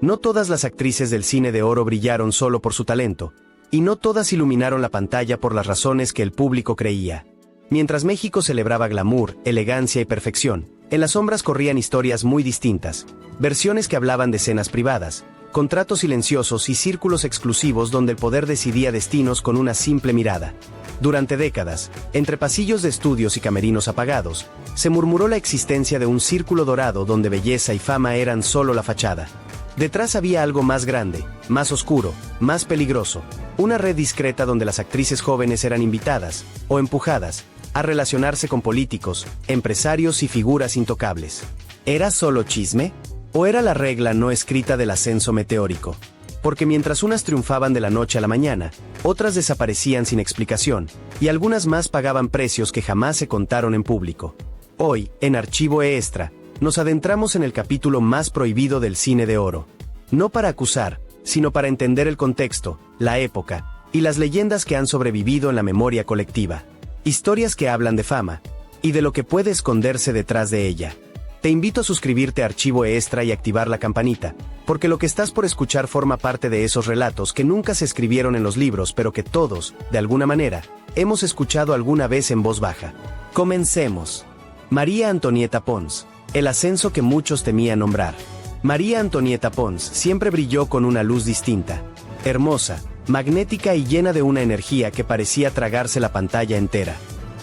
No todas las actrices del cine de oro brillaron solo por su talento, y no todas iluminaron la pantalla por las razones que el público creía. Mientras México celebraba glamour, elegancia y perfección, en las sombras corrían historias muy distintas, versiones que hablaban de escenas privadas, contratos silenciosos y círculos exclusivos donde el poder decidía destinos con una simple mirada. Durante décadas, entre pasillos de estudios y camerinos apagados, se murmuró la existencia de un círculo dorado donde belleza y fama eran solo la fachada. Detrás había algo más grande, más oscuro, más peligroso, una red discreta donde las actrices jóvenes eran invitadas, o empujadas, a relacionarse con políticos, empresarios y figuras intocables. ¿Era solo chisme? ¿O era la regla no escrita del ascenso meteórico? Porque mientras unas triunfaban de la noche a la mañana, otras desaparecían sin explicación, y algunas más pagaban precios que jamás se contaron en público. Hoy, en Archivo Extra, nos adentramos en el capítulo más prohibido del cine de oro. No para acusar, sino para entender el contexto, la época, y las leyendas que han sobrevivido en la memoria colectiva. Historias que hablan de fama, y de lo que puede esconderse detrás de ella. Te invito a suscribirte a Archivo Extra y activar la campanita, porque lo que estás por escuchar forma parte de esos relatos que nunca se escribieron en los libros pero que todos, de alguna manera, hemos escuchado alguna vez en voz baja. Comencemos. María Antonieta Pons, el ascenso que muchos temían nombrar. María Antonieta Pons siempre brilló con una luz distinta, hermosa, magnética y llena de una energía que parecía tragarse la pantalla entera.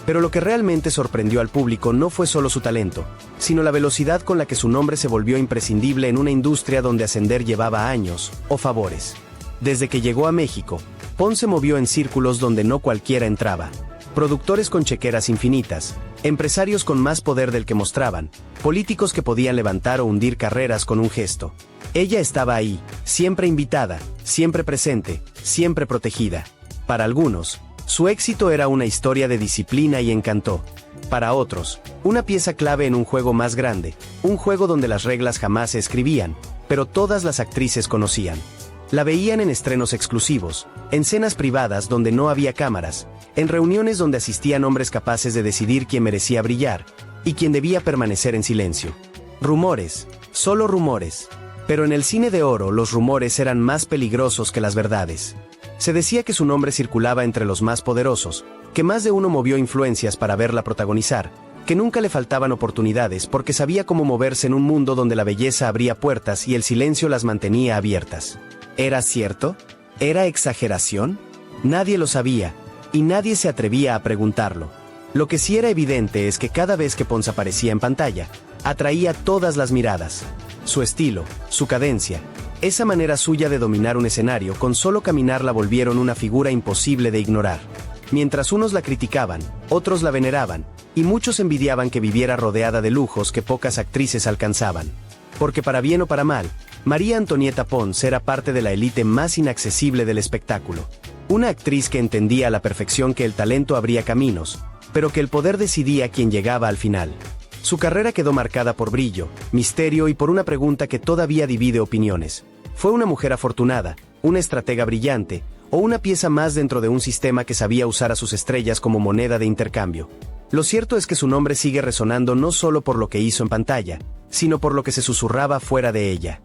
Pero lo que realmente sorprendió al público no fue solo su talento, sino la velocidad con la que su nombre se volvió imprescindible en una industria donde ascender llevaba años, o favores. Desde que llegó a México, Pons se movió en círculos donde no cualquiera entraba. Productores con chequeras infinitas, empresarios con más poder del que mostraban, políticos que podían levantar o hundir carreras con un gesto. Ella estaba ahí, siempre invitada, siempre presente, siempre protegida. Para algunos, su éxito era una historia de disciplina y encanto. Para otros, una pieza clave en un juego más grande, un juego donde las reglas jamás se escribían, pero todas las actrices conocían. La veían en estrenos exclusivos, en cenas privadas donde no había cámaras, en reuniones donde asistían hombres capaces de decidir quién merecía brillar, y quién debía permanecer en silencio. Rumores, solo rumores. Pero en el cine de oro los rumores eran más peligrosos que las verdades. Se decía que su nombre circulaba entre los más poderosos, que más de uno movió influencias para verla protagonizar, que nunca le faltaban oportunidades porque sabía cómo moverse en un mundo donde la belleza abría puertas y el silencio las mantenía abiertas. ¿Era cierto? ¿Era exageración? Nadie lo sabía, y nadie se atrevía a preguntarlo. Lo que sí era evidente es que cada vez que Pons aparecía en pantalla, atraía todas las miradas. Su estilo, su cadencia, esa manera suya de dominar un escenario con solo caminar la volvieron una figura imposible de ignorar. Mientras unos la criticaban, otros la veneraban, y muchos envidiaban que viviera rodeada de lujos que pocas actrices alcanzaban. Porque para bien o para mal, María Antonieta Pons era parte de la élite más inaccesible del espectáculo. Una actriz que entendía a la perfección que el talento abría caminos, pero que el poder decidía quién llegaba al final. Su carrera quedó marcada por brillo, misterio y por una pregunta que todavía divide opiniones. ¿Fue una mujer afortunada, una estratega brillante, o una pieza más dentro de un sistema que sabía usar a sus estrellas como moneda de intercambio? Lo cierto es que su nombre sigue resonando no solo por lo que hizo en pantalla, sino por lo que se susurraba fuera de ella.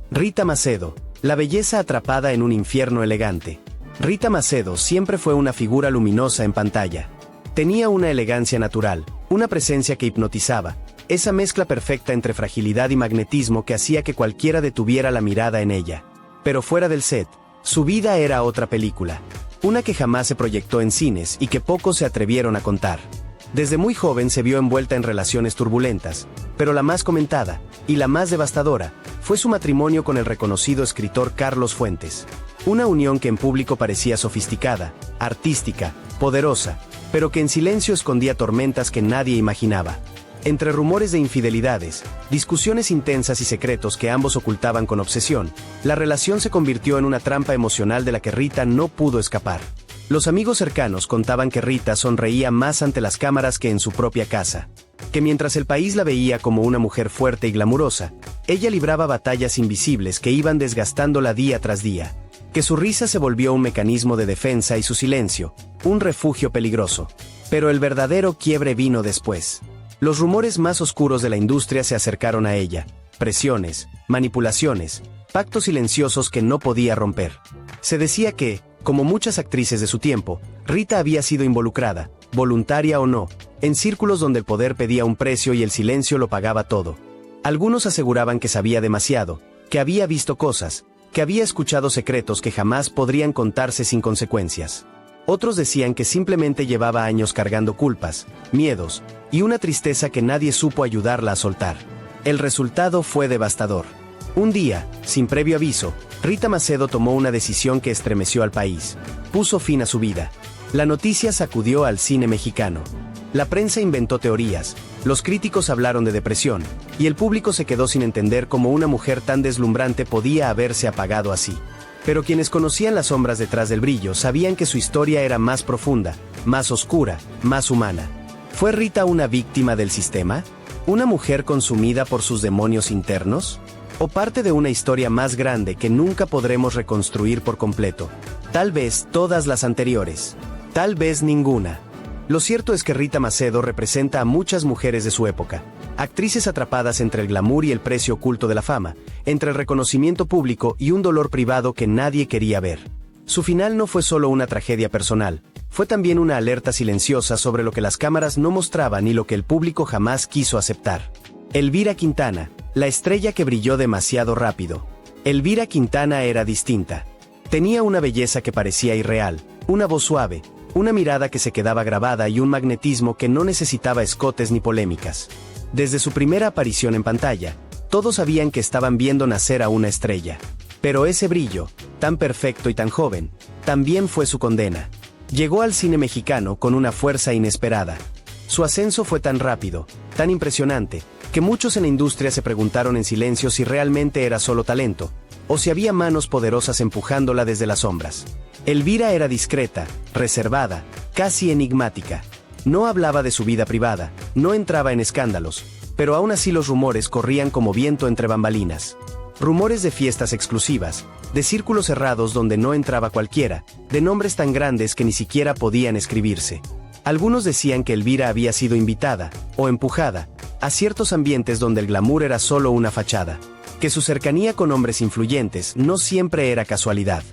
Rita Macedo, la belleza atrapada en un infierno elegante. Rita Macedo siempre fue una figura luminosa en pantalla. Tenía una elegancia natural, una presencia que hipnotizaba, esa mezcla perfecta entre fragilidad y magnetismo que hacía que cualquiera detuviera la mirada en ella. Pero fuera del set, su vida era otra película, una que jamás se proyectó en cines y que pocos se atrevieron a contar. Desde muy joven se vio envuelta en relaciones turbulentas, pero la más comentada, y la más devastadora, fue su matrimonio con el reconocido escritor Carlos Fuentes. Una unión que en público parecía sofisticada, artística, poderosa, pero que en silencio escondía tormentas que nadie imaginaba. Entre rumores de infidelidades, discusiones intensas y secretos que ambos ocultaban con obsesión, la relación se convirtió en una trampa emocional de la que Rita no pudo escapar. Los amigos cercanos contaban que Rita sonreía más ante las cámaras que en su propia casa, que mientras el país la veía como una mujer fuerte y glamurosa, ella libraba batallas invisibles que iban desgastándola día tras día, que su risa se volvió un mecanismo de defensa y su silencio, un refugio peligroso. Pero el verdadero quiebre vino después. Los rumores más oscuros de la industria se acercaron a ella, presiones, manipulaciones, pactos silenciosos que no podía romper. Se decía que, como muchas actrices de su tiempo, Rita había sido involucrada, voluntaria o no, en círculos donde el poder pedía un precio y el silencio lo pagaba todo. Algunos aseguraban que sabía demasiado, que había visto cosas, que había escuchado secretos que jamás podrían contarse sin consecuencias. Otros decían que simplemente llevaba años cargando culpas, miedos, y una tristeza que nadie supo ayudarla a soltar. El resultado fue devastador. Un día, sin previo aviso, Rita Macedo tomó una decisión que estremeció al país. Puso fin a su vida. La noticia sacudió al cine mexicano. La prensa inventó teorías, los críticos hablaron de depresión, y el público se quedó sin entender cómo una mujer tan deslumbrante podía haberse apagado así. Pero quienes conocían las sombras detrás del brillo sabían que su historia era más profunda, más oscura, más humana. ¿Fue Rita una víctima del sistema? ¿Una mujer consumida por sus demonios internos? ¿O parte de una historia más grande que nunca podremos reconstruir por completo? Tal vez todas las anteriores. Tal vez ninguna. Lo cierto es que Rita Macedo representa a muchas mujeres de su época, actrices atrapadas entre el glamour y el precio oculto de la fama, entre el reconocimiento público y un dolor privado que nadie quería ver. Su final no fue solo una tragedia personal, fue también una alerta silenciosa sobre lo que las cámaras no mostraban y lo que el público jamás quiso aceptar. Elvira Quintana, la estrella que brilló demasiado rápido. Elvira Quintana era distinta. Tenía una belleza que parecía irreal, una voz suave, una mirada que se quedaba grabada y un magnetismo que no necesitaba escotes ni polémicas. Desde su primera aparición en pantalla, todos sabían que estaban viendo nacer a una estrella. Pero ese brillo, tan perfecto y tan joven, también fue su condena. Llegó al cine mexicano con una fuerza inesperada. Su ascenso fue tan rápido, tan impresionante, que muchos en la industria se preguntaron en silencio si realmente era solo talento, o si había manos poderosas empujándola desde las sombras. Elvira era discreta, reservada, casi enigmática. No hablaba de su vida privada, no entraba en escándalos, pero aún así los rumores corrían como viento entre bambalinas. Rumores de fiestas exclusivas, de círculos cerrados donde no entraba cualquiera, de nombres tan grandes que ni siquiera podían escribirse. Algunos decían que Elvira había sido invitada, o empujada, a ciertos ambientes donde el glamour era solo una fachada, que su cercanía con hombres influyentes no siempre era casualidad.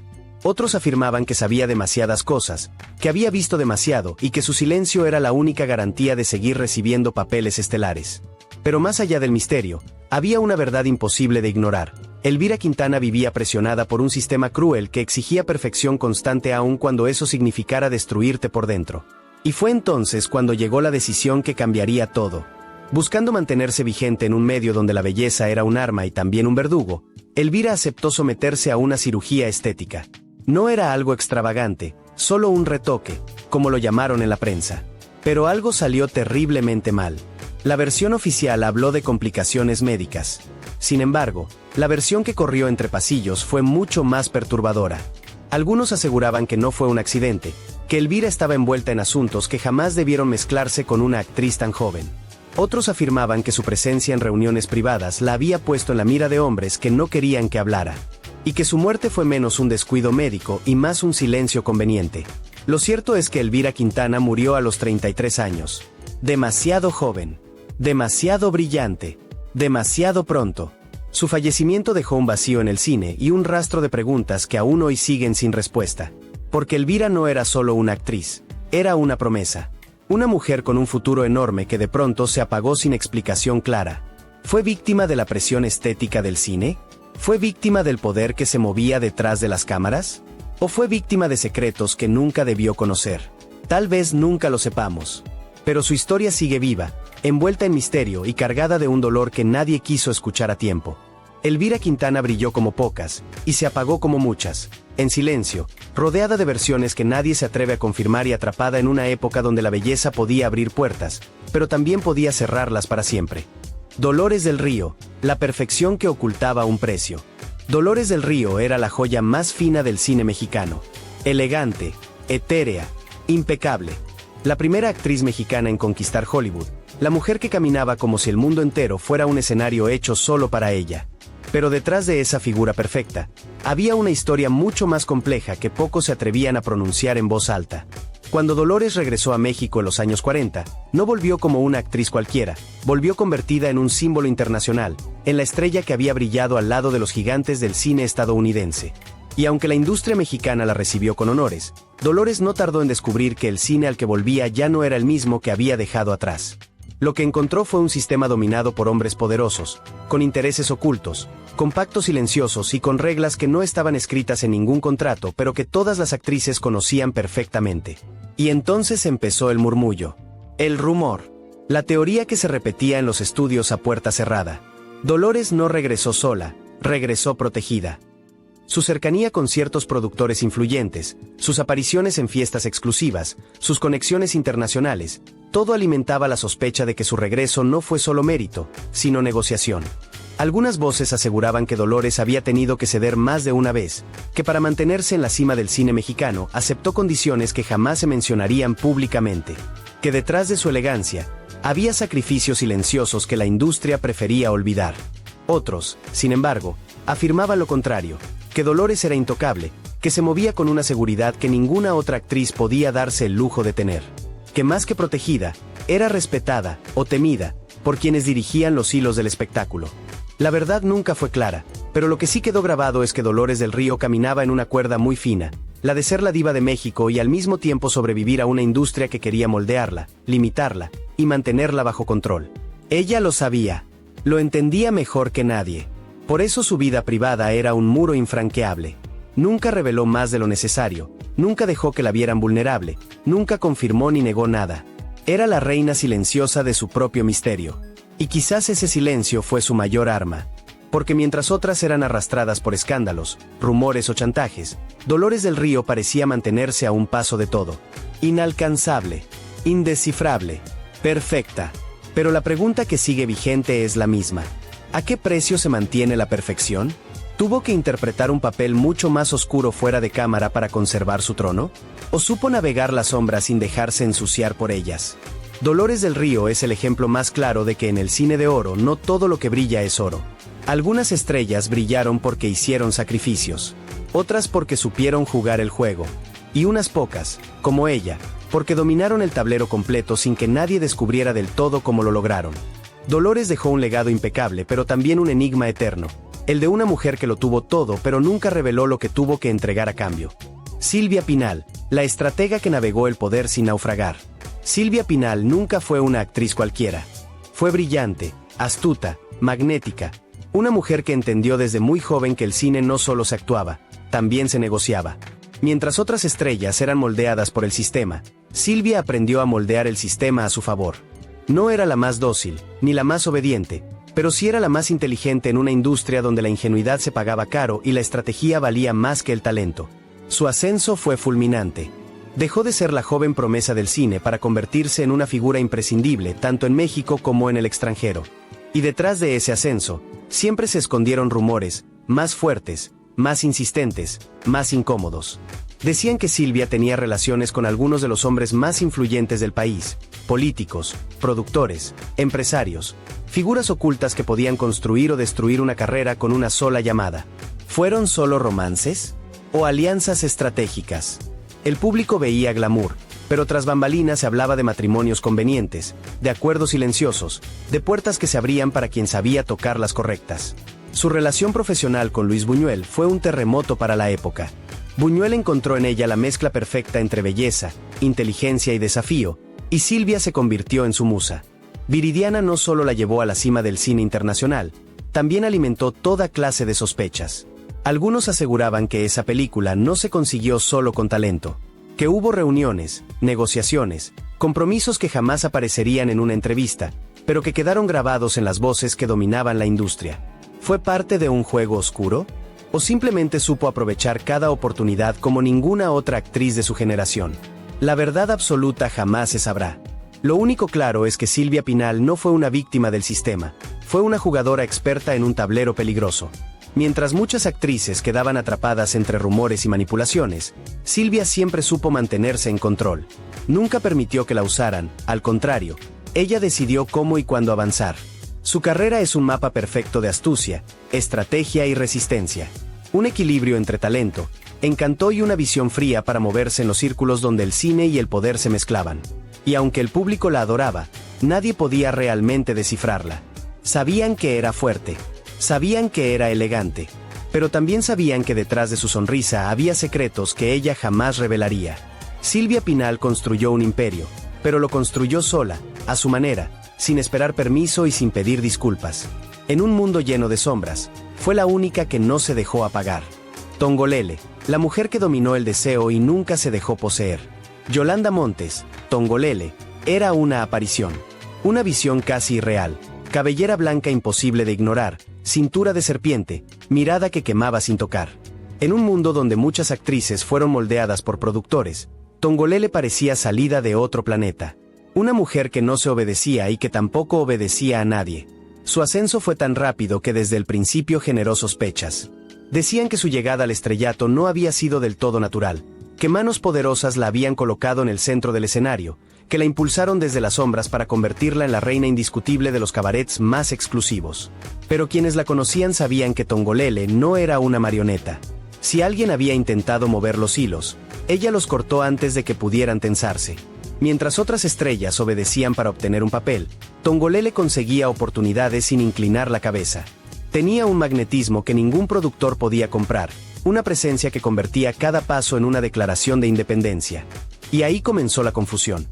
Otros afirmaban que sabía demasiadas cosas, que había visto demasiado y que su silencio era la única garantía de seguir recibiendo papeles estelares. Pero más allá del misterio, había una verdad imposible de ignorar. Elvira Quintana vivía presionada por un sistema cruel que exigía perfección constante aun cuando eso significara destruirte por dentro. Y fue entonces cuando llegó la decisión que cambiaría todo. Buscando mantenerse vigente en un medio donde la belleza era un arma y también un verdugo, Elvira aceptó someterse a una cirugía estética. No era algo extravagante, solo un retoque, como lo llamaron en la prensa. Pero algo salió terriblemente mal. La versión oficial habló de complicaciones médicas. Sin embargo, la versión que corrió entre pasillos fue mucho más perturbadora. Algunos aseguraban que no fue un accidente, que Elvira estaba envuelta en asuntos que jamás debieron mezclarse con una actriz tan joven. Otros afirmaban que su presencia en reuniones privadas la había puesto en la mira de hombres que no querían que hablara, y que su muerte fue menos un descuido médico y más un silencio conveniente. Lo cierto es que Elvira Quintana murió a los 33 años. Demasiado joven, demasiado brillante, demasiado pronto. Su fallecimiento dejó un vacío en el cine y un rastro de preguntas que aún hoy siguen sin respuesta. Porque Elvira no era solo una actriz, era una promesa. Una mujer con un futuro enorme que de pronto se apagó sin explicación clara. ¿Fue víctima de la presión estética del cine? ¿Fue víctima del poder que se movía detrás de las cámaras? ¿O fue víctima de secretos que nunca debió conocer? Tal vez nunca lo sepamos. Pero su historia sigue viva, envuelta en misterio y cargada de un dolor que nadie quiso escuchar a tiempo. Elvira Quintana brilló como pocas, y se apagó como muchas, en silencio, rodeada de versiones que nadie se atreve a confirmar y atrapada en una época donde la belleza podía abrir puertas, pero también podía cerrarlas para siempre. Dolores del Río, la perfección que ocultaba un precio. Dolores del Río era la joya más fina del cine mexicano. Elegante, etérea, impecable. La primera actriz mexicana en conquistar Hollywood, la mujer que caminaba como si el mundo entero fuera un escenario hecho solo para ella. Pero detrás de esa figura perfecta, había una historia mucho más compleja que pocos se atrevían a pronunciar en voz alta. Cuando Dolores regresó a México en los años 40, no volvió como una actriz cualquiera, volvió convertida en un símbolo internacional, en la estrella que había brillado al lado de los gigantes del cine estadounidense. Y aunque la industria mexicana la recibió con honores, Dolores no tardó en descubrir que el cine al que volvía ya no era el mismo que había dejado atrás. Lo que encontró fue un sistema dominado por hombres poderosos, con intereses ocultos, con pactos silenciosos y con reglas que no estaban escritas en ningún contrato, pero que todas las actrices conocían perfectamente. Y entonces empezó el murmullo. El rumor. La teoría que se repetía en los estudios a puerta cerrada. Dolores no regresó sola, regresó protegida. Su cercanía con ciertos productores influyentes, sus apariciones en fiestas exclusivas, sus conexiones internacionales, todo alimentaba la sospecha de que su regreso no fue solo mérito, sino negociación. Algunas voces aseguraban que Dolores había tenido que ceder más de una vez, que para mantenerse en la cima del cine mexicano aceptó condiciones que jamás se mencionarían públicamente, que detrás de su elegancia, había sacrificios silenciosos que la industria prefería olvidar. Otros, sin embargo, afirmaban lo contrario, que Dolores era intocable, que se movía con una seguridad que ninguna otra actriz podía darse el lujo de tener, que más que protegida, era respetada o temida por quienes dirigían los hilos del espectáculo. La verdad nunca fue clara, pero lo que sí quedó grabado es que Dolores del Río caminaba en una cuerda muy fina, la de ser la diva de México y al mismo tiempo sobrevivir a una industria que quería moldearla, limitarla y mantenerla bajo control. Ella lo sabía, lo entendía mejor que nadie. Por eso su vida privada era un muro infranqueable. Nunca reveló más de lo necesario, nunca dejó que la vieran vulnerable, nunca confirmó ni negó nada. Era la reina silenciosa de su propio misterio. Y quizás ese silencio fue su mayor arma. Porque mientras otras eran arrastradas por escándalos, rumores o chantajes, Dolores del Río parecía mantenerse a un paso de todo. Inalcanzable, indescifrable, perfecta. Pero la pregunta que sigue vigente es la misma. ¿A qué precio se mantiene la perfección? ¿Tuvo que interpretar un papel mucho más oscuro fuera de cámara para conservar su trono? ¿O supo navegar las sombras sin dejarse ensuciar por ellas? Dolores del Río es el ejemplo más claro de que en el cine de oro no todo lo que brilla es oro. Algunas estrellas brillaron porque hicieron sacrificios, otras porque supieron jugar el juego, y unas pocas, como ella, porque dominaron el tablero completo sin que nadie descubriera del todo cómo lo lograron. Dolores dejó un legado impecable, pero también un enigma eterno, el de una mujer que lo tuvo todo pero nunca reveló lo que tuvo que entregar a cambio. Silvia Pinal, la estratega que navegó el poder sin naufragar. Silvia Pinal nunca fue una actriz cualquiera. Fue brillante, astuta, magnética, una mujer que entendió desde muy joven que el cine no solo se actuaba, también se negociaba. Mientras otras estrellas eran moldeadas por el sistema, Silvia aprendió a moldear el sistema a su favor. No era la más dócil, ni la más obediente, pero sí era la más inteligente en una industria donde la ingenuidad se pagaba caro y la estrategia valía más que el talento. Su ascenso fue fulminante. Dejó de ser la joven promesa del cine para convertirse en una figura imprescindible tanto en México como en el extranjero. Y detrás de ese ascenso, siempre se escondieron rumores, más fuertes, más insistentes, más incómodos. Decían que Silvia tenía relaciones con algunos de los hombres más influyentes del país, políticos, productores, empresarios, figuras ocultas que podían construir o destruir una carrera con una sola llamada. ¿Fueron solo romances? ¿O alianzas estratégicas? El público veía glamour, pero tras bambalinas se hablaba de matrimonios convenientes, de acuerdos silenciosos, de puertas que se abrían para quien sabía tocar las correctas. Su relación profesional con Luis Buñuel fue un terremoto para la época. Buñuel encontró en ella la mezcla perfecta entre belleza, inteligencia y desafío, y Silvia se convirtió en su musa. Viridiana no solo la llevó a la cima del cine internacional, también alimentó toda clase de sospechas. Algunos aseguraban que esa película no se consiguió solo con talento, que hubo reuniones, negociaciones, compromisos que jamás aparecerían en una entrevista, pero que quedaron grabados en las voces que dominaban la industria. ¿Fue parte de un juego oscuro? ¿O simplemente supo aprovechar cada oportunidad como ninguna otra actriz de su generación? La verdad absoluta jamás se sabrá. Lo único claro es que Silvia Pinal no fue una víctima del sistema, fue una jugadora experta en un tablero peligroso. Mientras muchas actrices quedaban atrapadas entre rumores y manipulaciones, Silvia siempre supo mantenerse en control. Nunca permitió que la usaran, al contrario, ella decidió cómo y cuándo avanzar. Su carrera es un mapa perfecto de astucia, estrategia y resistencia. Un equilibrio entre talento, encantó y una visión fría para moverse en los círculos donde el cine y el poder se mezclaban. Y aunque el público la adoraba, nadie podía realmente descifrarla. Sabían que era fuerte, sabían que era elegante, pero también sabían que detrás de su sonrisa había secretos que ella jamás revelaría. Silvia Pinal construyó un imperio, pero lo construyó sola, a su manera, sin esperar permiso y sin pedir disculpas. En un mundo lleno de sombras, fue la única que no se dejó apagar. Tongolele, la mujer que dominó el deseo y nunca se dejó poseer. Yolanda Montes, Tongolele, era una aparición. Una visión casi irreal, cabellera blanca imposible de ignorar, cintura de serpiente, mirada que quemaba sin tocar. En un mundo donde muchas actrices fueron moldeadas por productores, Tongolele parecía salida de otro planeta. Una mujer que no se obedecía y que tampoco obedecía a nadie. Su ascenso fue tan rápido que desde el principio generó sospechas. Decían que su llegada al estrellato no había sido del todo natural, que manos poderosas la habían colocado en el centro del escenario, que la impulsaron desde las sombras para convertirla en la reina indiscutible de los cabarets más exclusivos. Pero quienes la conocían sabían que Tongolele no era una marioneta. Si alguien había intentado mover los hilos, ella los cortó antes de que pudieran tensarse. Mientras otras estrellas obedecían para obtener un papel, Tongolele conseguía oportunidades sin inclinar la cabeza. Tenía un magnetismo que ningún productor podía comprar, una presencia que convertía cada paso en una declaración de independencia. Y ahí comenzó la confusión.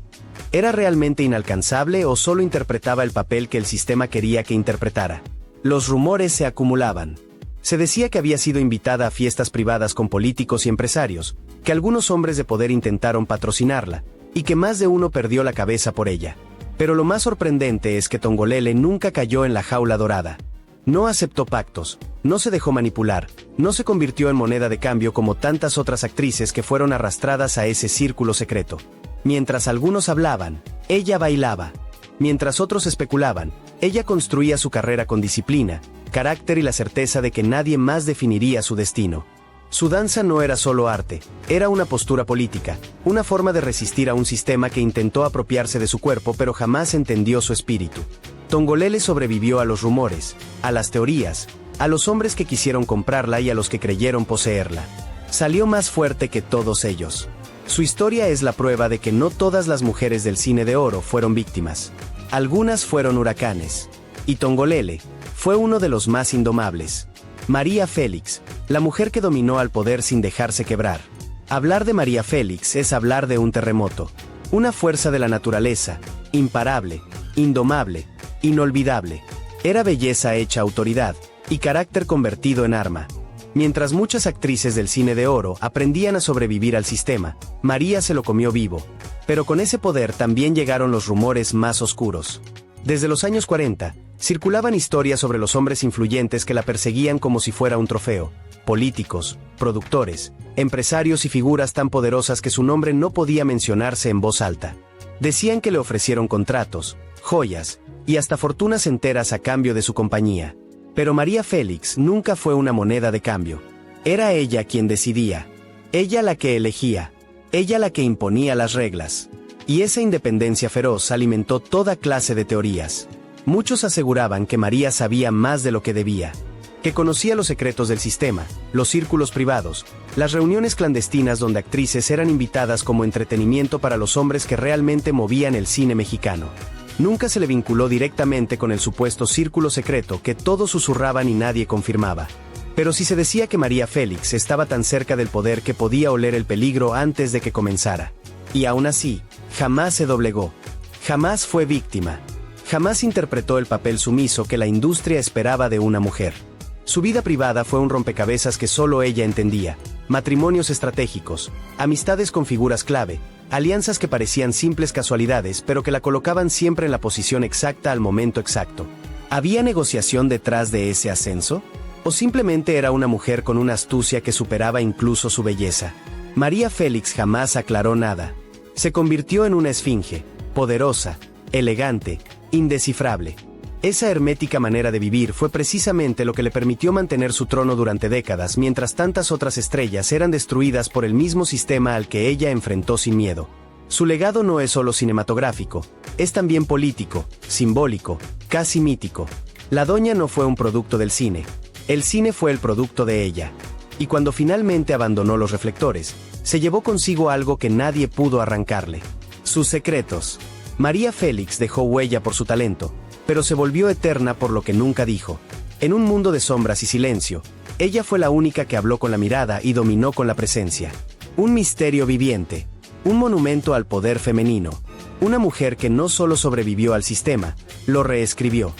¿Era realmente inalcanzable o solo interpretaba el papel que el sistema quería que interpretara? Los rumores se acumulaban. Se decía que había sido invitada a fiestas privadas con políticos y empresarios, que algunos hombres de poder intentaron patrocinarla, y que más de uno perdió la cabeza por ella. Pero lo más sorprendente es que Tongolele nunca cayó en la jaula dorada. No aceptó pactos, no se dejó manipular, no se convirtió en moneda de cambio como tantas otras actrices que fueron arrastradas a ese círculo secreto. Mientras algunos hablaban, ella bailaba. Mientras otros especulaban, ella construía su carrera con disciplina, carácter y la certeza de que nadie más definiría su destino. Su danza no era solo arte, era una postura política, una forma de resistir a un sistema que intentó apropiarse de su cuerpo pero jamás entendió su espíritu. Tongolele sobrevivió a los rumores, a las teorías, a los hombres que quisieron comprarla y a los que creyeron poseerla. Salió más fuerte que todos ellos. Su historia es la prueba de que no todas las mujeres del cine de oro fueron víctimas. Algunas fueron huracanes. Y Tongolele fue uno de los más indomables. María Félix, la mujer que dominó al poder sin dejarse quebrar. Hablar de María Félix es hablar de un terremoto. Una fuerza de la naturaleza, imparable, indomable, inolvidable. Era belleza hecha autoridad, y carácter convertido en arma. Mientras muchas actrices del cine de oro aprendían a sobrevivir al sistema, María se lo comió vivo. Pero con ese poder también llegaron los rumores más oscuros. Desde los años 40, circulaban historias sobre los hombres influyentes que la perseguían como si fuera un trofeo. Políticos, productores, empresarios y figuras tan poderosas que su nombre no podía mencionarse en voz alta. Decían que le ofrecieron contratos, joyas, y hasta fortunas enteras a cambio de su compañía. Pero María Félix nunca fue una moneda de cambio. Era ella quien decidía. Ella la que elegía. Ella la que imponía las reglas. Y esa independencia feroz alimentó toda clase de teorías. Muchos aseguraban que María sabía más de lo que debía. Que conocía los secretos del sistema, los círculos privados, las reuniones clandestinas donde actrices eran invitadas como entretenimiento para los hombres que realmente movían el cine mexicano. Nunca se le vinculó directamente con el supuesto círculo secreto que todos susurraban y nadie confirmaba. Pero si se decía que María Félix estaba tan cerca del poder que podía oler el peligro antes de que comenzara. Y aún así, jamás se doblegó. Jamás fue víctima. Jamás interpretó el papel sumiso que la industria esperaba de una mujer. Su vida privada fue un rompecabezas que solo ella entendía. Matrimonios estratégicos, amistades con figuras clave, alianzas que parecían simples casualidades pero que la colocaban siempre en la posición exacta al momento exacto. ¿Había negociación detrás de ese ascenso? ¿O simplemente era una mujer con una astucia que superaba incluso su belleza? María Félix jamás aclaró nada. Se convirtió en una esfinge, poderosa, elegante, indescifrable. Esa hermética manera de vivir fue precisamente lo que le permitió mantener su trono durante décadas mientras tantas otras estrellas eran destruidas por el mismo sistema al que ella enfrentó sin miedo. Su legado no es solo cinematográfico, es también político, simbólico, casi mítico. La doña no fue un producto del cine, el cine fue el producto de ella. y cuando finalmente abandonó los reflectores, se llevó consigo algo que nadie pudo arrancarle: sus secretos. María Félix dejó huella por su talento, pero se volvió eterna por lo que nunca dijo. En un mundo de sombras y silencio, ella fue la única que habló con la mirada y dominó con la presencia. Un misterio viviente, un monumento al poder femenino, una mujer que no solo sobrevivió al sistema, lo reescribió.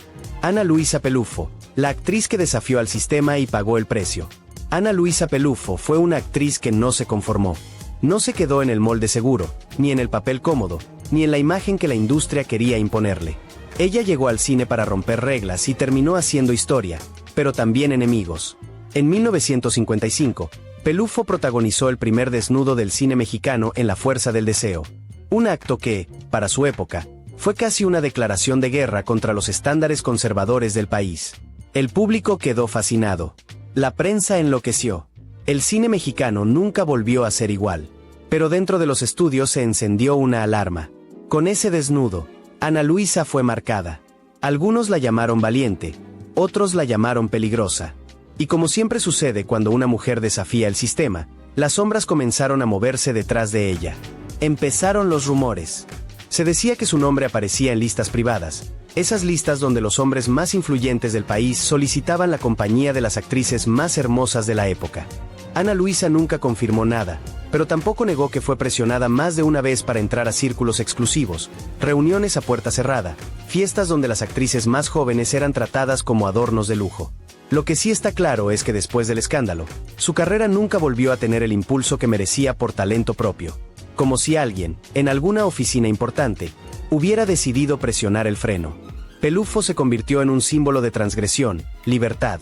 Ana Luisa Pelufo, la actriz que desafió al sistema y pagó el precio. Ana Luisa Pelufo fue una actriz que no se conformó. No se quedó en el molde seguro, ni en el papel cómodo, ni en la imagen que la industria quería imponerle. Ella llegó al cine para romper reglas y terminó haciendo historia, pero también enemigos. En 1955, Pelufo protagonizó el primer desnudo del cine mexicano en La Fuerza del Deseo. Un acto que, para su época, fue casi una declaración de guerra contra los estándares conservadores del país. El público quedó fascinado. La prensa enloqueció. El cine mexicano nunca volvió a ser igual. Pero dentro de los estudios se encendió una alarma. Con ese desnudo, Ana Luisa fue marcada. Algunos la llamaron valiente, otros la llamaron peligrosa. Y como siempre sucede cuando una mujer desafía el sistema, las sombras comenzaron a moverse detrás de ella. Empezaron los rumores. Se decía que su nombre aparecía en listas privadas, esas listas donde los hombres más influyentes del país solicitaban la compañía de las actrices más hermosas de la época. Ana Luisa nunca confirmó nada, pero tampoco negó que fue presionada más de una vez para entrar a círculos exclusivos, reuniones a puerta cerrada, fiestas donde las actrices más jóvenes eran tratadas como adornos de lujo. Lo que sí está claro es que después del escándalo, su carrera nunca volvió a tener el impulso que merecía por talento propio. Como si alguien, en alguna oficina importante, hubiera decidido presionar el freno. Pelufo se convirtió en un símbolo de transgresión, libertad,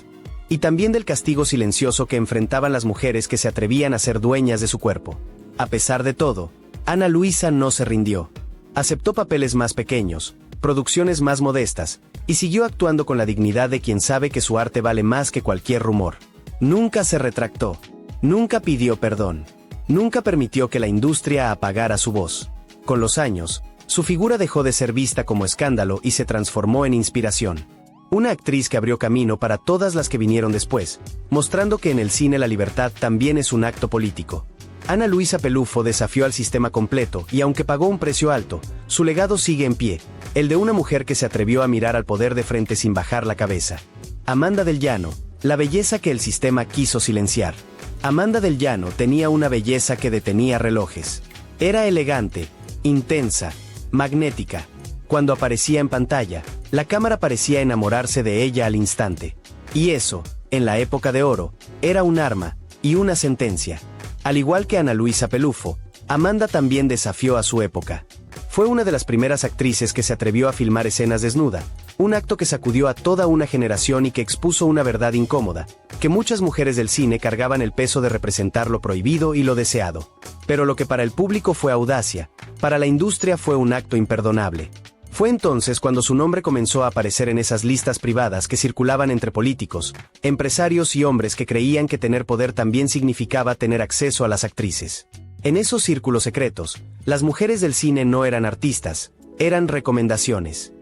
y también del castigo silencioso que enfrentaban las mujeres que se atrevían a ser dueñas de su cuerpo. A pesar de todo, Ana Luisa no se rindió. Aceptó papeles más pequeños, producciones más modestas, y siguió actuando con la dignidad de quien sabe que su arte vale más que cualquier rumor. Nunca se retractó. Nunca pidió perdón. Nunca permitió que la industria apagara su voz. Con los años, su figura dejó de ser vista como escándalo y se transformó en inspiración. Una actriz que abrió camino para todas las que vinieron después, mostrando que en el cine la libertad también es un acto político. Ana Luisa Pelufo desafió al sistema completo y aunque pagó un precio alto, su legado sigue en pie, el de una mujer que se atrevió a mirar al poder de frente sin bajar la cabeza. Amanda del Llano, la belleza que el sistema quiso silenciar. Amanda del Llano tenía una belleza que detenía relojes. Era elegante, intensa, magnética. Cuando aparecía en pantalla, la cámara parecía enamorarse de ella al instante. Y eso, en la época de oro, era un arma y una sentencia. Al igual que Ana Luisa Pelufo, Amanda también desafió a su época. Fue una de las primeras actrices que se atrevió a filmar escenas desnuda, un acto que sacudió a toda una generación y que expuso una verdad incómoda, que muchas mujeres del cine cargaban el peso de representar lo prohibido y lo deseado. Pero lo que para el público fue audacia, para la industria fue un acto imperdonable. Fue entonces cuando su nombre comenzó a aparecer en esas listas privadas que circulaban entre políticos, empresarios y hombres que creían que tener poder también significaba tener acceso a las actrices. En esos círculos secretos, las mujeres del cine no eran artistas, eran recomendaciones.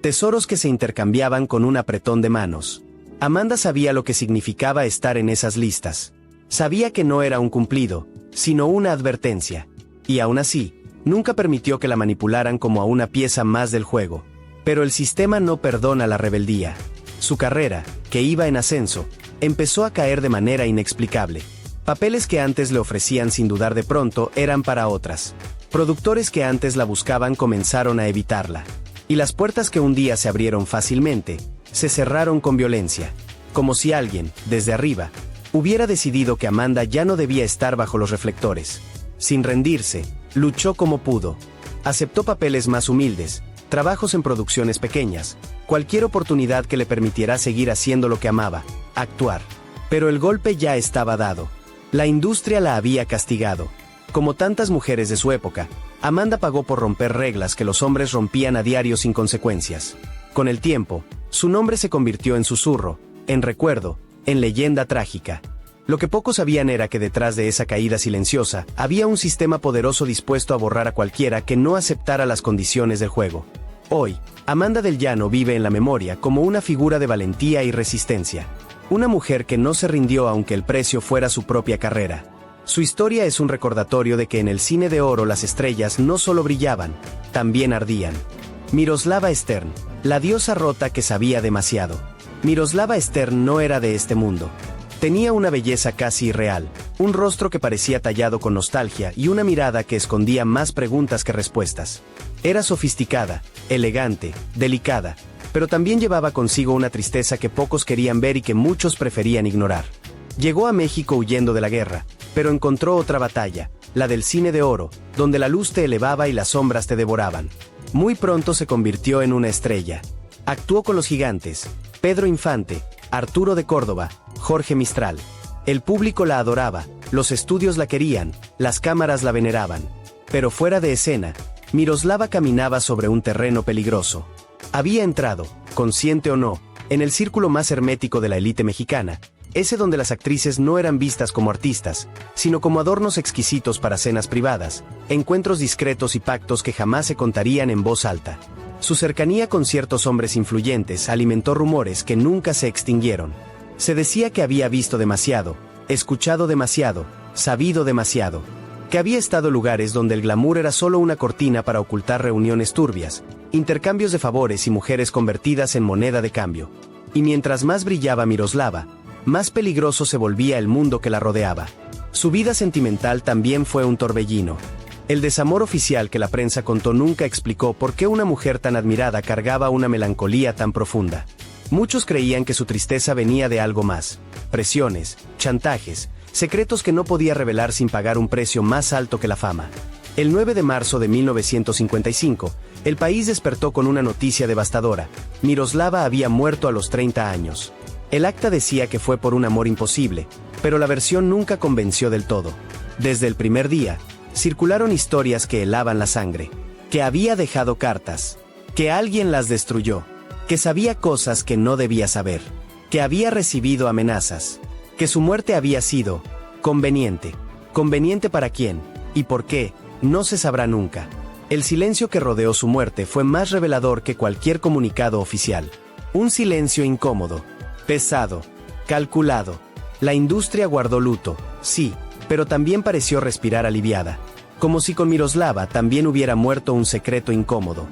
Tesoros que se intercambiaban con un apretón de manos. Amanda sabía lo que significaba estar en esas listas. Sabía que no era un cumplido, sino una advertencia. Y aún así, nunca permitió que la manipularan como a una pieza más del juego. Pero el sistema no perdona la rebeldía. Su carrera, que iba en ascenso, empezó a caer de manera inexplicable. Papeles que antes le ofrecían sin dudar de pronto eran para otras. Productores que antes la buscaban comenzaron a evitarla. Y las puertas que un día se abrieron fácilmente, se cerraron con violencia. Como si alguien, desde arriba, hubiera decidido que Amanda ya no debía estar bajo los reflectores. Sin rendirse, luchó como pudo. Aceptó papeles más humildes, trabajos en producciones pequeñas, cualquier oportunidad que le permitiera seguir haciendo lo que amaba, actuar. Pero el golpe ya estaba dado. La industria la había castigado. Como tantas mujeres de su época, Amanda pagó por romper reglas que los hombres rompían a diario sin consecuencias. Con el tiempo, su nombre se convirtió en susurro, en recuerdo, en leyenda trágica. Lo que pocos sabían era que detrás de esa caída silenciosa, había un sistema poderoso dispuesto a borrar a cualquiera que no aceptara las condiciones del juego. Hoy, Amanda del Llano vive en la memoria como una figura de valentía y resistencia. Una mujer que no se rindió aunque el precio fuera su propia carrera. Su historia es un recordatorio de que en el cine de oro las estrellas no solo brillaban, también ardían. Miroslava Stern, la diosa rota que sabía demasiado. Miroslava Stern no era de este mundo. Tenía una belleza casi irreal, un rostro que parecía tallado con nostalgia y una mirada que escondía más preguntas que respuestas. Era sofisticada, elegante, delicada, pero también llevaba consigo una tristeza que pocos querían ver y que muchos preferían ignorar. Llegó a México huyendo de la guerra, pero encontró otra batalla, la del cine de oro, donde la luz te elevaba y las sombras te devoraban. Muy pronto se convirtió en una estrella. Actuó con los gigantes, Pedro Infante, Arturo de Córdoba, Jorge Mistral. El público la adoraba, los estudios la querían, las cámaras la veneraban. Pero fuera de escena, Miroslava caminaba sobre un terreno peligroso. Había entrado, consciente o no, en el círculo más hermético de la élite mexicana, ese donde las actrices no eran vistas como artistas, sino como adornos exquisitos para cenas privadas, encuentros discretos y pactos que jamás se contarían en voz alta. Su cercanía con ciertos hombres influyentes alimentó rumores que nunca se extinguieron. Se decía que había visto demasiado, escuchado demasiado, sabido demasiado, que había estado en lugares donde el glamour era solo una cortina para ocultar reuniones turbias, intercambios de favores y mujeres convertidas en moneda de cambio. Y mientras más brillaba Miroslava, más peligroso se volvía el mundo que la rodeaba. Su vida sentimental también fue un torbellino. El desamor oficial que la prensa contó nunca explicó por qué una mujer tan admirada cargaba una melancolía tan profunda. Muchos creían que su tristeza venía de algo más: presiones, chantajes, secretos que no podía revelar sin pagar un precio más alto que la fama. El 9 de marzo de 1955, el país despertó con una noticia devastadora: Miroslava había muerto a los 30 años. El acta decía que fue por un amor imposible, pero la versión nunca convenció del todo. Desde el primer día, circularon historias que helaban la sangre, que había dejado cartas, que alguien las destruyó, que sabía cosas que no debía saber, que había recibido amenazas, que su muerte había sido conveniente. ¿Conveniente para quién? ¿Y por qué? No se sabrá nunca. El silencio que rodeó su muerte fue más revelador que cualquier comunicado oficial. Un silencio incómodo, pesado, calculado. La industria guardó luto, sí, pero también pareció respirar aliviada, como si con Miroslava también hubiera muerto un secreto incómodo.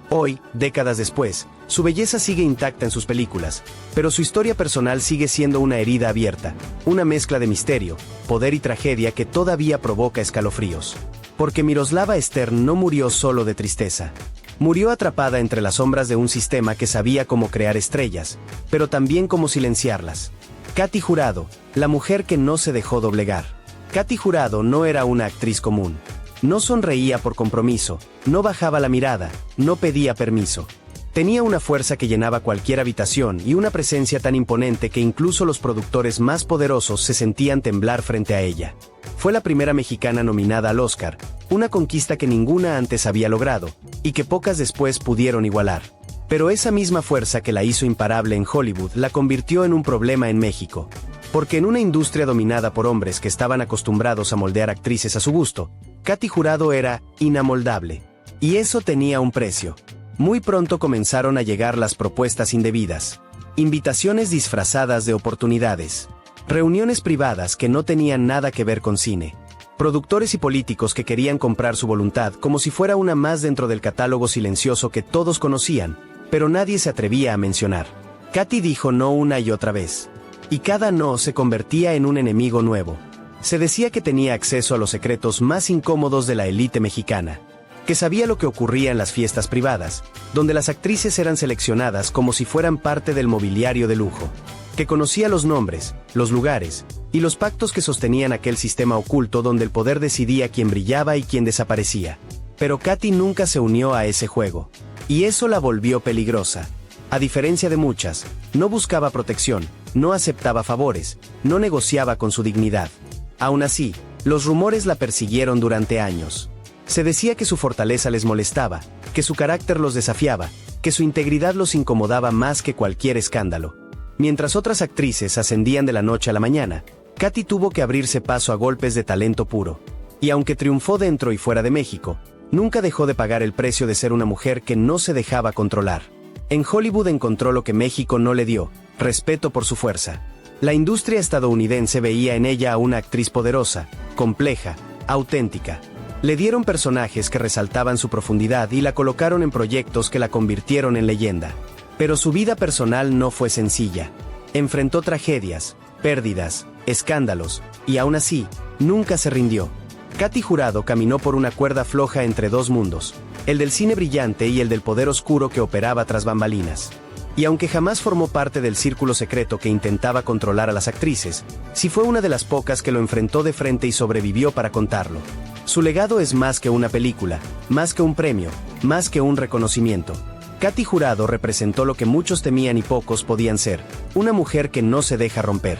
Hoy, décadas después, su belleza sigue intacta en sus películas, pero su historia personal sigue siendo una herida abierta, una mezcla de misterio, poder y tragedia que todavía provoca escalofríos. Porque Miroslava Stern no murió solo de tristeza. Murió atrapada entre las sombras de un sistema que sabía cómo crear estrellas, pero también cómo silenciarlas. Katy Jurado, la mujer que no se dejó doblegar. Katy Jurado no era una actriz común. No sonreía por compromiso, no bajaba la mirada, no pedía permiso. Tenía una fuerza que llenaba cualquier habitación y una presencia tan imponente que incluso los productores más poderosos se sentían temblar frente a ella. Fue la primera mexicana nominada al Oscar, una conquista que ninguna antes había logrado, y que pocas después pudieron igualar. Pero esa misma fuerza que la hizo imparable en Hollywood la convirtió en un problema en México. Porque en una industria dominada por hombres que estaban acostumbrados a moldear actrices a su gusto, Katy Jurado era inamoldable. Y eso tenía un precio. Muy pronto comenzaron a llegar las propuestas indebidas. Invitaciones disfrazadas de oportunidades. Reuniones privadas que no tenían nada que ver con cine. Productores y políticos que querían comprar su voluntad como si fuera una más dentro del catálogo silencioso que todos conocían, pero nadie se atrevía a mencionar. Katy dijo no una y otra vez. Y cada no se convertía en un enemigo nuevo. Se decía que tenía acceso a los secretos más incómodos de la élite mexicana, que sabía lo que ocurría en las fiestas privadas, donde las actrices eran seleccionadas como si fueran parte del mobiliario de lujo, que conocía los nombres, los lugares y los pactos que sostenían aquel sistema oculto donde el poder decidía quién brillaba y quién desaparecía. Pero Katy nunca se unió a ese juego, y eso la volvió peligrosa. A diferencia de muchas, no buscaba protección, no aceptaba favores, no negociaba con su dignidad. Aún así, los rumores la persiguieron durante años. Se decía que su fortaleza les molestaba, que su carácter los desafiaba, que su integridad los incomodaba más que cualquier escándalo. Mientras otras actrices ascendían de la noche a la mañana, Katy tuvo que abrirse paso a golpes de talento puro. Y aunque triunfó dentro y fuera de México, nunca dejó de pagar el precio de ser una mujer que no se dejaba controlar. En Hollywood encontró lo que México no le dio: respeto por su fuerza. La industria estadounidense veía en ella a una actriz poderosa, compleja, auténtica. Le dieron personajes que resaltaban su profundidad y la colocaron en proyectos que la convirtieron en leyenda. Pero su vida personal no fue sencilla. Enfrentó tragedias, pérdidas, escándalos, y aún así, nunca se rindió. Katy Jurado caminó por una cuerda floja entre dos mundos, el del cine brillante y el del poder oscuro que operaba tras bambalinas. Y aunque jamás formó parte del círculo secreto que intentaba controlar a las actrices, sí fue una de las pocas que lo enfrentó de frente y sobrevivió para contarlo. Su legado es más que una película, más que un premio, más que un reconocimiento. Katy Jurado representó lo que muchos temían y pocos podían ser, una mujer que no se deja romper.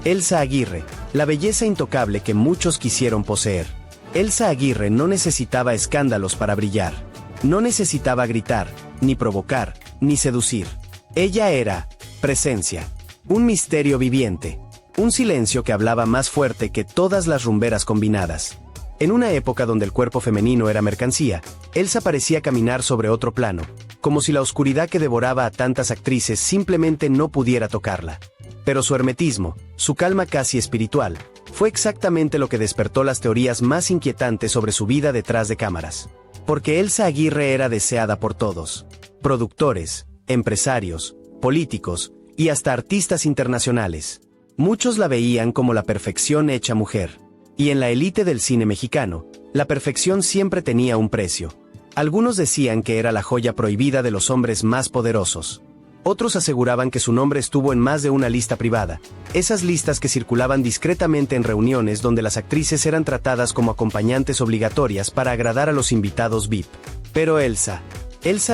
Elsa Aguirre, la belleza intocable que muchos quisieron poseer. Elsa Aguirre no necesitaba escándalos para brillar. No necesitaba gritar, ni provocar, ni seducir. Ella era presencia, un misterio viviente, un silencio que hablaba más fuerte que todas las rumberas combinadas. En una época donde el cuerpo femenino era mercancía, Elsa parecía caminar sobre otro plano, como si la oscuridad que devoraba a tantas actrices simplemente no pudiera tocarla. Pero su hermetismo, su calma casi espiritual, fue exactamente lo que despertó las teorías más inquietantes sobre su vida detrás de cámaras. Porque Elsa Aguirre era deseada por todos: productores, empresarios, políticos y hasta artistas internacionales. Muchos la veían como la perfección hecha mujer. Y en la élite del cine mexicano, la perfección siempre tenía un precio. Algunos decían que era la joya prohibida de los hombres más poderosos. Otros aseguraban que su nombre estuvo en más de una lista privada, esas listas que circulaban discretamente en reuniones donde las actrices eran tratadas como acompañantes obligatorias para agradar a los invitados VIP. Pero Elsa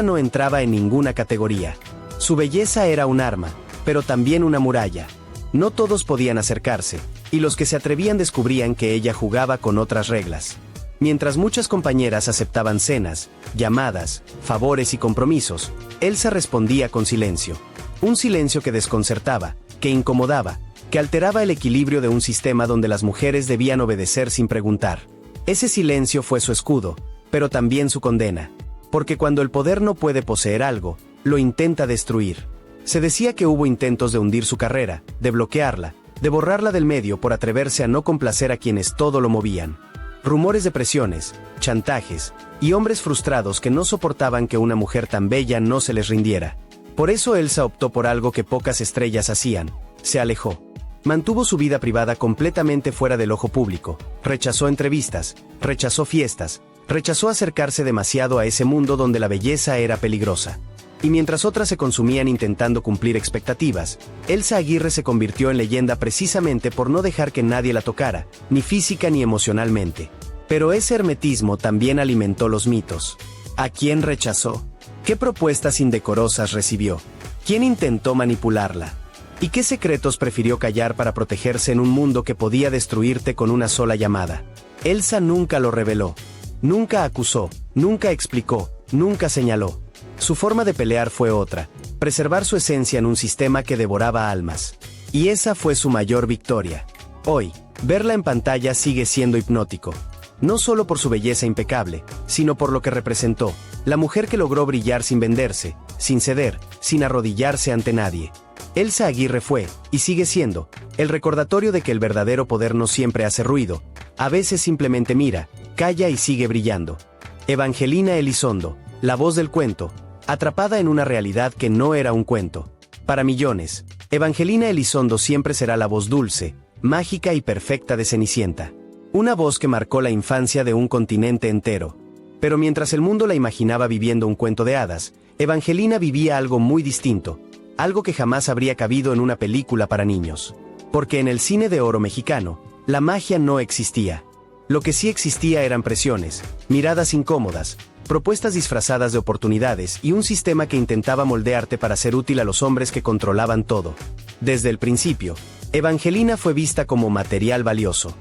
no entraba en ninguna categoría. Su belleza era un arma, pero también una muralla. No todos podían acercarse, y los que se atrevían descubrían que ella jugaba con otras reglas. Mientras muchas compañeras aceptaban cenas, llamadas, favores y compromisos, Elsa respondía con silencio. Un silencio que desconcertaba, que incomodaba, que alteraba el equilibrio de un sistema donde las mujeres debían obedecer sin preguntar. Ese silencio fue su escudo, pero también su condena. Porque cuando el poder no puede poseer algo, lo intenta destruir. Se decía que hubo intentos de hundir su carrera, de bloquearla, de borrarla del medio por atreverse a no complacer a quienes todo lo movían. Rumores de presiones, chantajes, y hombres frustrados que no soportaban que una mujer tan bella no se les rindiera. Por eso Elsa optó por algo que pocas estrellas hacían: se alejó. Mantuvo su vida privada completamente fuera del ojo público, rechazó entrevistas, rechazó fiestas, rechazó acercarse demasiado a ese mundo donde la belleza era peligrosa. Y mientras otras se consumían intentando cumplir expectativas, Elsa Aguirre se convirtió en leyenda precisamente por no dejar que nadie la tocara, ni física ni emocionalmente. Pero ese hermetismo también alimentó los mitos. ¿A quién rechazó? ¿Qué propuestas indecorosas recibió? ¿Quién intentó manipularla? ¿Y qué secretos prefirió callar para protegerse en un mundo que podía destruirte con una sola llamada? Elsa nunca lo reveló. Nunca acusó, nunca explicó, nunca señaló. Su forma de pelear fue otra: preservar su esencia en un sistema que devoraba almas. Y esa fue su mayor victoria. Hoy, verla en pantalla sigue siendo hipnótico. No solo por su belleza impecable, sino por lo que representó: la mujer que logró brillar sin venderse, sin ceder, sin arrodillarse ante nadie. Elsa Aguirre fue, y sigue siendo, el recordatorio de que el verdadero poder no siempre hace ruido. A veces simplemente mira, calla y sigue brillando. Evangelina Elizondo, la voz del cuento, atrapada en una realidad que no era un cuento. Para millones, Evangelina Elizondo siempre será la voz dulce, mágica y perfecta de Cenicienta. Una voz que marcó la infancia de un continente entero. Pero mientras el mundo la imaginaba viviendo un cuento de hadas, Evangelina vivía algo muy distinto, algo que jamás habría cabido en una película para niños. Porque en el cine de oro mexicano, la magia no existía. Lo que sí existía eran presiones, miradas incómodas, propuestas disfrazadas de oportunidades y un sistema que intentaba moldearte para ser útil a los hombres que controlaban todo. Desde el principio, Evangelina fue vista como material valioso.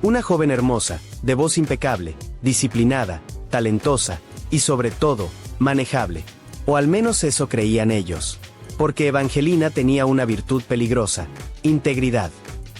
Una joven hermosa, de voz impecable, disciplinada, talentosa y sobre todo, manejable. O al menos eso creían ellos. Porque Evangelina tenía una virtud peligrosa: integridad.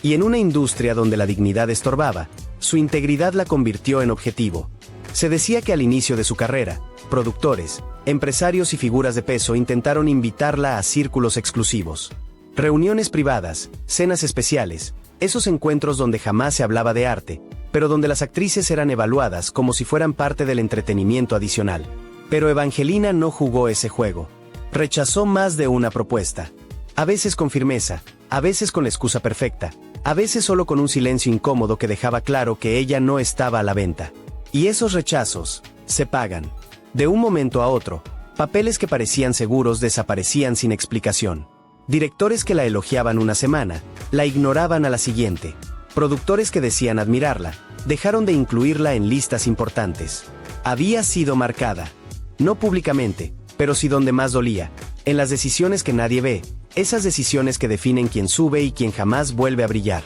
Y en una industria donde la dignidad estorbaba, su integridad la convirtió en objetivo. Se decía que al inicio de su carrera, productores, empresarios y figuras de peso intentaron invitarla a círculos exclusivos. Reuniones privadas, cenas especiales, esos encuentros donde jamás se hablaba de arte, pero donde las actrices eran evaluadas como si fueran parte del entretenimiento adicional. Pero Evangelina no jugó ese juego. Rechazó más de una propuesta. A veces con firmeza, a veces con la excusa perfecta, a veces solo con un silencio incómodo que dejaba claro que ella no estaba a la venta. Y esos rechazos se pagan. De un momento a otro, papeles que parecían seguros desaparecían sin explicación. Directores que la elogiaban una semana, la ignoraban a la siguiente. Productores que decían admirarla, dejaron de incluirla en listas importantes. Había sido marcada. No públicamente, pero sí donde más dolía, en las decisiones que nadie ve, esas decisiones que definen quién sube y quién jamás vuelve a brillar.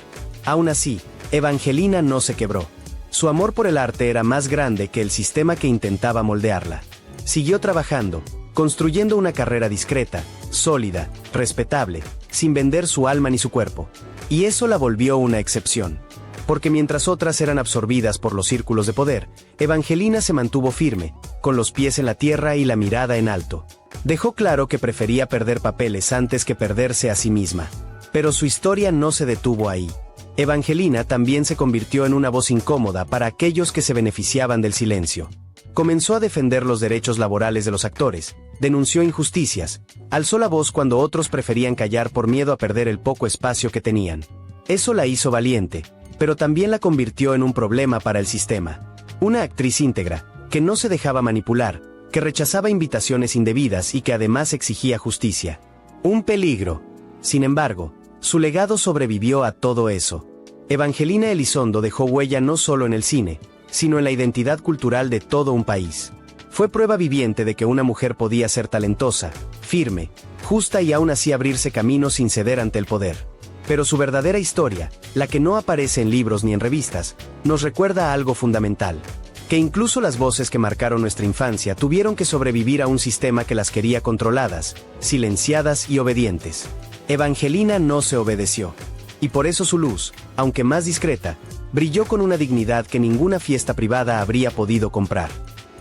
Aún así, Evangelina no se quebró. Su amor por el arte era más grande que el sistema que intentaba moldearla. Siguió trabajando, construyendo una carrera discreta, sólida, respetable, sin vender su alma ni su cuerpo. Y eso la volvió una excepción. Porque mientras otras eran absorbidas por los círculos de poder, Evangelina se mantuvo firme, con los pies en la tierra y la mirada en alto. Dejó claro que prefería perder papeles antes que perderse a sí misma. Pero su historia no se detuvo ahí. Evangelina también se convirtió en una voz incómoda para aquellos que se beneficiaban del silencio. Comenzó a defender los derechos laborales de los actores, denunció injusticias, alzó la voz cuando otros preferían callar por miedo a perder el poco espacio que tenían. Eso la hizo valiente, pero también la convirtió en un problema para el sistema. Una actriz íntegra, que no se dejaba manipular, que rechazaba invitaciones indebidas y que además exigía justicia. Un peligro. Sin embargo, su legado sobrevivió a todo eso. Evangelina Elizondo dejó huella no solo en el cine, sino en la identidad cultural de todo un país. Fue prueba viviente de que una mujer podía ser talentosa, firme, justa y aún así abrirse camino sin ceder ante el poder. Pero su verdadera historia, la que no aparece en libros ni en revistas, nos recuerda algo fundamental. Que incluso las voces que marcaron nuestra infancia tuvieron que sobrevivir a un sistema que las quería controladas, silenciadas y obedientes. Evangelina no se obedeció. Y por eso su luz, aunque más discreta, brilló con una dignidad que ninguna fiesta privada habría podido comprar.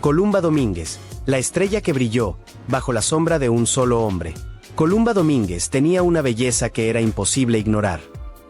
Columba Domínguez, la estrella que brilló, bajo la sombra de un solo hombre. Columba Domínguez tenía una belleza que era imposible ignorar.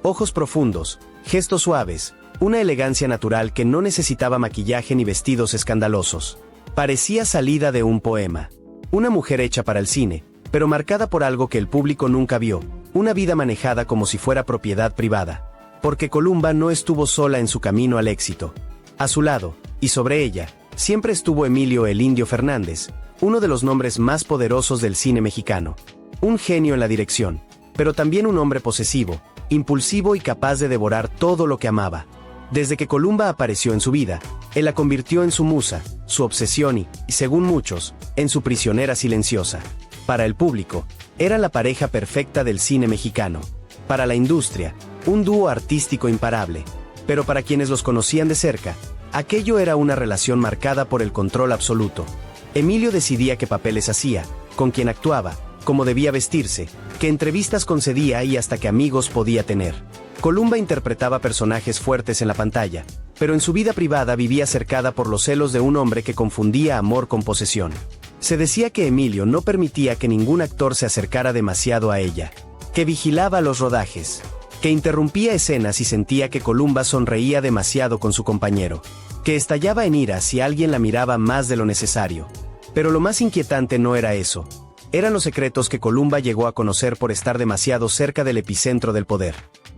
Ojos profundos, gestos suaves, una elegancia natural que no necesitaba maquillaje ni vestidos escandalosos. Parecía salida de un poema. Una mujer hecha para el cine, pero marcada por algo que el público nunca vio, una vida manejada como si fuera propiedad privada. Porque Columba no estuvo sola en su camino al éxito. A su lado, y sobre ella, siempre estuvo Emilio "El Indio" Fernández, uno de los nombres más poderosos del cine mexicano. Un genio en la dirección, pero también un hombre posesivo, impulsivo y capaz de devorar todo lo que amaba. Desde que Columba apareció en su vida, él la convirtió en su musa, su obsesión y, según muchos, en su prisionera silenciosa. Para el público, era la pareja perfecta del cine mexicano. Para la industria, un dúo artístico imparable. Pero para quienes los conocían de cerca, aquello era una relación marcada por el control absoluto. Emilio decidía qué papeles hacía, con quién actuaba, cómo debía vestirse, qué entrevistas concedía y hasta qué amigos podía tener. Columba interpretaba personajes fuertes en la pantalla, pero en su vida privada vivía cercada por los celos de un hombre que confundía amor con posesión. Se decía que Emilio no permitía que ningún actor se acercara demasiado a ella, que vigilaba los rodajes, que interrumpía escenas y sentía que Columba sonreía demasiado con su compañero, que estallaba en ira si alguien la miraba más de lo necesario. Pero lo más inquietante no era eso. Eran los secretos que Columba llegó a conocer por estar demasiado cerca del epicentro del poder.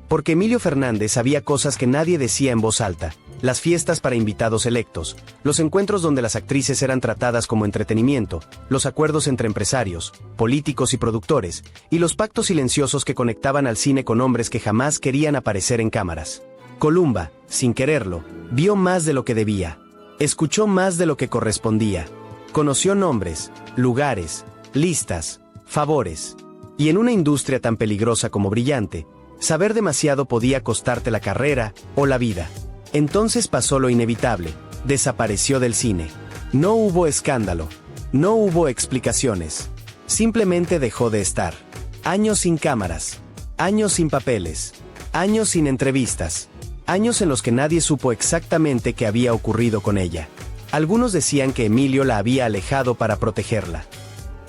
Porque Emilio Fernández sabía cosas que nadie decía en voz alta: las fiestas para invitados electos, los encuentros donde las actrices eran tratadas como entretenimiento, los acuerdos entre empresarios, políticos y productores, y los pactos silenciosos que conectaban al cine con hombres que jamás querían aparecer en cámaras. Columba, sin quererlo, vio más de lo que debía. Escuchó más de lo que correspondía. Conoció nombres, lugares, listas, favores. Y en una industria tan peligrosa como brillante, saber demasiado podía costarte la carrera o la vida. Entonces pasó lo inevitable, desapareció del cine. No hubo escándalo, no hubo explicaciones. Simplemente dejó de estar. Años sin cámaras, años sin papeles, años sin entrevistas, años en los que nadie supo exactamente qué había ocurrido con ella. Algunos decían que Emilio la había alejado para protegerla.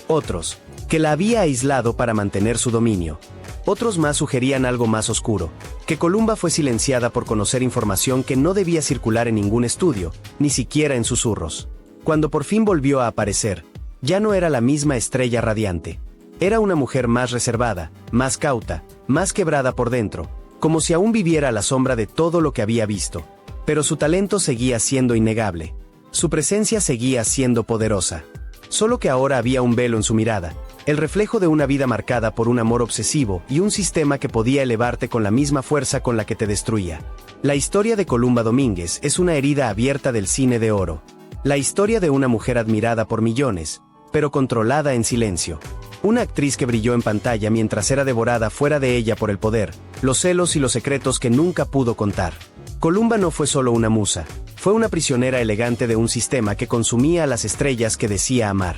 Otros, que la había aislado para mantener su dominio. Otros más sugerían algo más oscuro, que Columba fue silenciada por conocer información que no debía circular en ningún estudio, ni siquiera en susurros. Cuando por fin volvió a aparecer, ya no era la misma estrella radiante. Era una mujer más reservada, más cauta, más quebrada por dentro, como si aún viviera a la sombra de todo lo que había visto. Pero su talento seguía siendo innegable. Su presencia seguía siendo poderosa. Solo que ahora había un velo en su mirada, el reflejo de una vida marcada por un amor obsesivo y un sistema que podía elevarte con la misma fuerza con la que te destruía. La historia de Columba Domínguez es una herida abierta del cine de oro. La historia de una mujer admirada por millones, pero controlada en silencio. Una actriz que brilló en pantalla mientras era devorada fuera de ella por el poder, los celos y los secretos que nunca pudo contar. Columba no fue solo una musa, fue una prisionera elegante de un sistema que consumía a las estrellas que decía amar.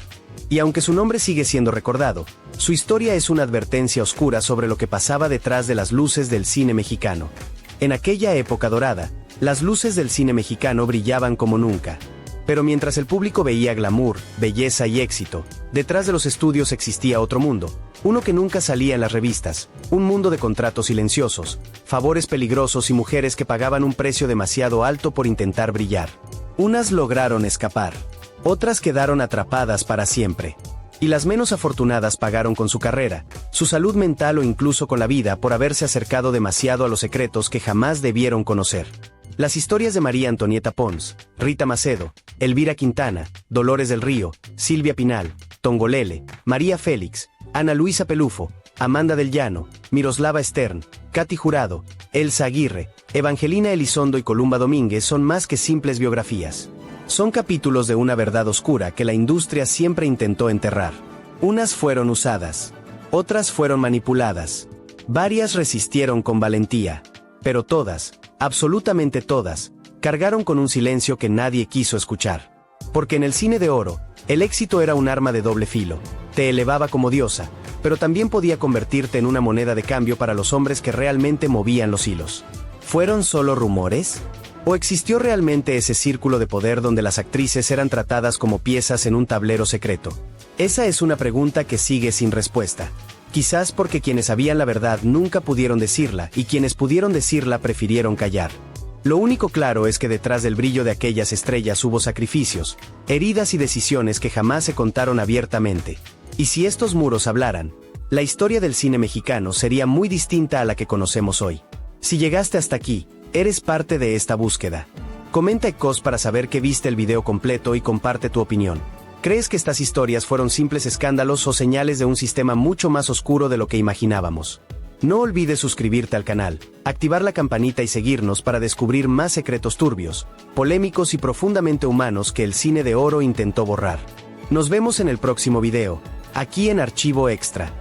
Y aunque su nombre sigue siendo recordado, su historia es una advertencia oscura sobre lo que pasaba detrás de las luces del cine mexicano. En aquella época dorada, las luces del cine mexicano brillaban como nunca. Pero mientras el público veía glamour, belleza y éxito, detrás de los estudios existía otro mundo, uno que nunca salía en las revistas, un mundo de contratos silenciosos, favores peligrosos y mujeres que pagaban un precio demasiado alto por intentar brillar. Unas lograron escapar, otras quedaron atrapadas para siempre. Y las menos afortunadas pagaron con su carrera, su salud mental o incluso con la vida por haberse acercado demasiado a los secretos que jamás debieron conocer. Las historias de María Antonieta Pons, Rita Macedo, Elvira Quintana, Dolores del Río, Silvia Pinal, Tongolele, María Félix, Ana Luisa Pelufo, Amanda del Llano, Miroslava Stern, Katy Jurado, Elsa Aguirre, Evangelina Elizondo y Columba Domínguez son más que simples biografías. Son capítulos de una verdad oscura que la industria siempre intentó enterrar. Unas fueron usadas, otras fueron manipuladas. Varias resistieron con valentía, pero todas, absolutamente todas, cargaron con un silencio que nadie quiso escuchar. Porque en el cine de oro, el éxito era un arma de doble filo. Te elevaba como diosa, pero también podía convertirte en una moneda de cambio para los hombres que realmente movían los hilos. ¿Fueron solo rumores? ¿O existió realmente ese círculo de poder donde las actrices eran tratadas como piezas en un tablero secreto? Esa es una pregunta que sigue sin respuesta. Quizás porque quienes sabían la verdad nunca pudieron decirla y quienes pudieron decirla prefirieron callar. Lo único claro es que detrás del brillo de aquellas estrellas hubo sacrificios, heridas y decisiones que jamás se contaron abiertamente. Y si estos muros hablaran, la historia del cine mexicano sería muy distinta a la que conocemos hoy. Si llegaste hasta aquí, eres parte de esta búsqueda. Comenta ecos para saber que viste el video completo y comparte tu opinión. ¿Crees que estas historias fueron simples escándalos o señales de un sistema mucho más oscuro de lo que imaginábamos? No olvides suscribirte al canal, activar la campanita y seguirnos para descubrir más secretos turbios, polémicos y profundamente humanos que el cine de oro intentó borrar. Nos vemos en el próximo video, aquí en Archivo Extra.